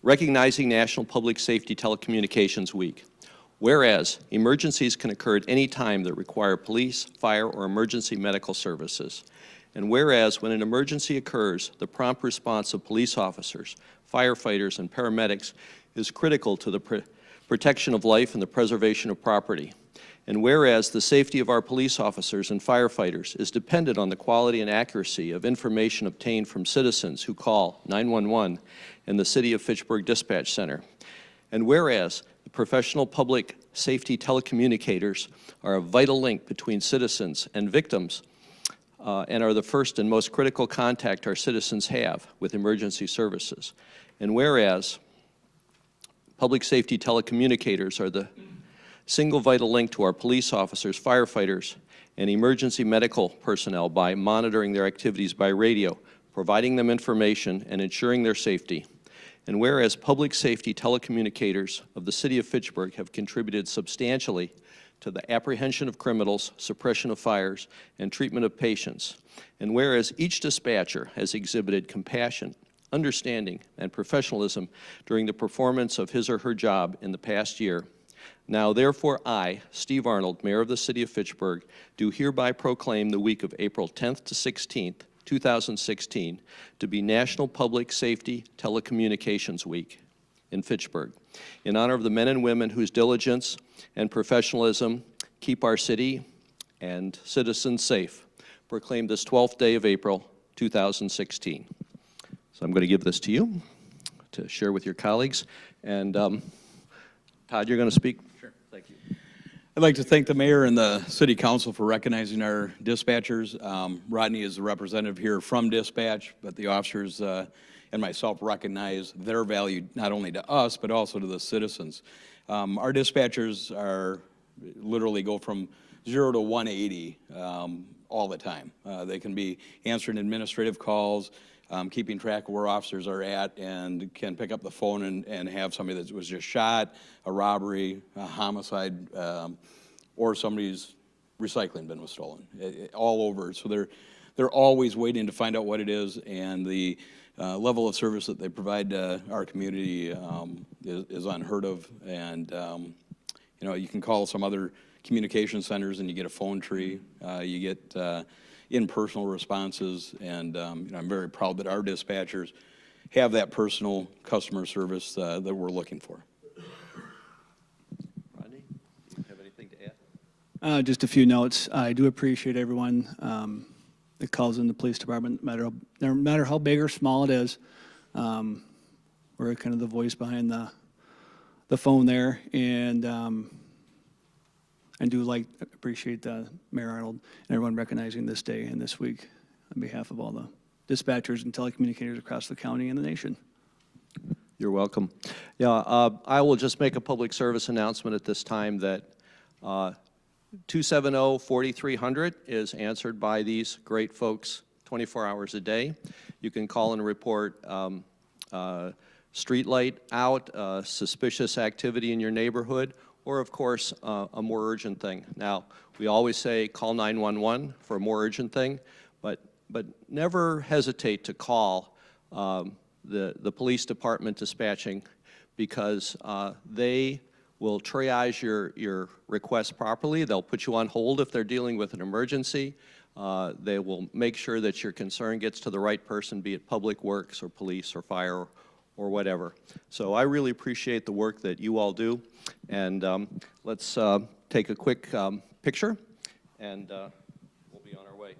Recognizing National Public Safety Telecommunications Week. Whereas emergencies can occur at any time that require police, fire, or emergency medical services. And whereas when an emergency occurs, the prompt response of police officers, firefighters, and paramedics is critical to the protection of life and the preservation of property. And whereas the safety of our police officers and firefighters is dependent on the quality and accuracy of information obtained from citizens who call 911 and the City of Fitchburg Dispatch Center. And whereas the professional public safety telecommunicators are a vital link between citizens and victims and are the first and most critical contact our citizens have with emergency services. And whereas public safety telecommunicators are the single vital link to our police officers, firefighters, and emergency medical personnel by monitoring their activities by radio, providing them information, and ensuring their safety. And whereas public safety telecommunicators of the City of Fitchburg have contributed substantially to the apprehension of criminals, suppression of fires, and treatment of patients. And whereas each dispatcher has exhibited compassion, understanding, and professionalism during the performance of his or her job in the past year, now therefore I, Steve Arnold, Mayor of the City of Fitchburg, do hereby proclaim the week of April 10th to 16th, 2016, to be National Public Safety Telecommunications Week in Fitchburg, in honor of the men and women whose diligence and professionalism keep our city and citizens safe. Proclaimed this 12th day of April, 2016. So I'm going to give this to you to share with your colleagues. And Todd, you're going to speak? Sure. Thank you. I'd like to thank the mayor and the city council for recognizing our dispatchers. Rodney is the representative here from dispatch, but the officers and myself recognize their value not only to us, but also to the citizens. Our dispatchers are literally go from 0 to 180 all the time. They can be answering administrative calls, keeping track of where officers are at, and can pick up the phone and have somebody that was just shot, a robbery, a homicide, or somebody's recycling bin was stolen, all over. So they're always waiting to find out what it is, and the level of service that they provide to our community is unheard of. And you know, you can call some other communication centers and you get a phone tree, you get in-personal responses, and you know, I'm very proud that our dispatchers have that personal customer service that we're looking for. Rodney, do you have anything to add? Just a few notes. I do appreciate everyone that calls in the police department, no matter how big or small it is. We're kind of the voice behind the phone there, and I do appreciate Mayor Arnold and everyone recognizing this day and this week on behalf of all the dispatchers and telecommunicators across the county and the nation. You're welcome. Yeah, I will just make a public service announcement at this time that 270-4300 is answered by these great folks 24 hours a day. You can call and report street light out, suspicious activity in your neighborhood, or of course a more urgent thing. Now, we always say call 911 for a more urgent thing, but never hesitate to call the police department dispatching, because they will triage your request properly. They'll put you on hold if they're dealing with an emergency. They will make sure that your concern gets to the right person, be it Public Works or police or fire or whatever. So I really appreciate the work that you all do. And let's take a quick picture, and we'll be on our way.